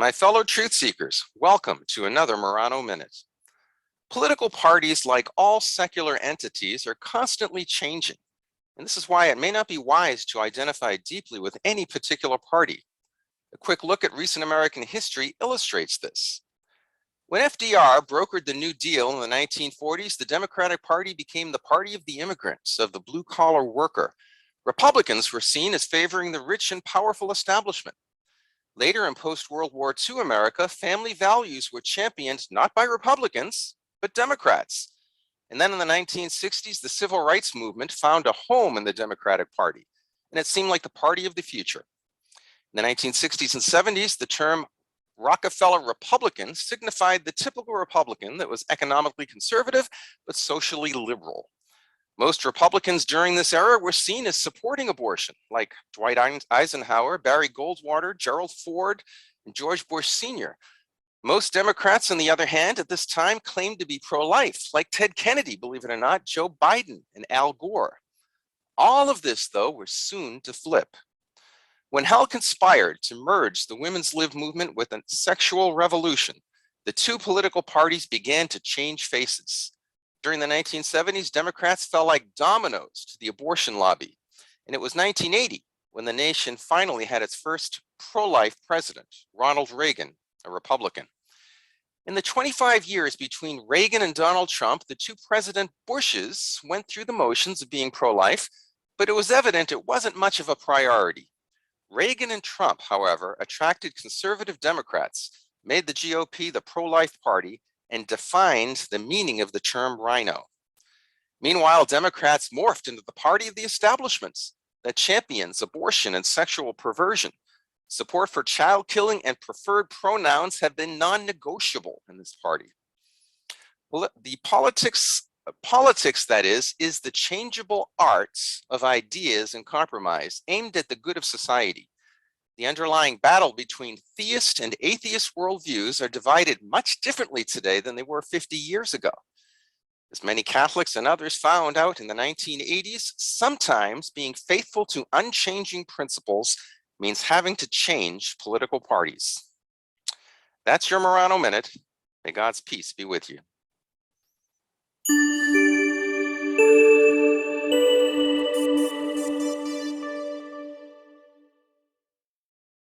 My fellow truth seekers, welcome to another Murano Minute. Political parties, like all secular entities, are constantly changing, and this is why it may not be wise to identify deeply with any particular party. A quick look at recent American history illustrates this. When FDR brokered the New Deal in the 1940s, the Democratic Party became the party of the immigrants, of the blue-collar worker. Republicans were seen as favoring the rich and powerful establishment. Later in post-World War II America, family values were championed not by Republicans, but Democrats. And then in the 1960s, the civil rights movement found a home in the Democratic Party, and it seemed like the party of the future. In the 1960s and 70s, the term Rockefeller Republican signified the typical Republican that was economically conservative, but socially liberal. Most Republicans during this era were seen as supporting abortion, like Dwight Eisenhower, Barry Goldwater, Gerald Ford, and George Bush Sr. Most Democrats, on the other hand, at this time claimed to be pro-life, like Ted Kennedy, believe it or not, Joe Biden, and Al Gore. All of this, though, was soon to flip. When hell conspired to merge the women's lib movement with a sexual revolution, the two political parties began to change faces. During the 1970s, Democrats fell like dominoes to the abortion lobby, and it was 1980 when the nation finally had its first pro-life president, Ronald Reagan, a Republican. In the 25 years between Reagan and Donald Trump, the two President Bushes went through the motions of being pro-life, but it was evident it wasn't much of a priority. Reagan and Trump, however, attracted conservative Democrats, made the GOP the pro-life party, and defined the meaning of the term rhino. Meanwhile, Democrats morphed into the party of the establishments that champions abortion and sexual perversion. Support for child killing and preferred pronouns have been non-negotiable in this party. The politics that is the changeable arts of ideas and compromise aimed at the good of society. The underlying battle between theist and atheist worldviews are divided much differently today than they were 50 years ago. As many Catholics and others found out in the 1980s, sometimes being faithful to unchanging principles means having to change political parties. That's your Murano Minute. May God's peace be with you.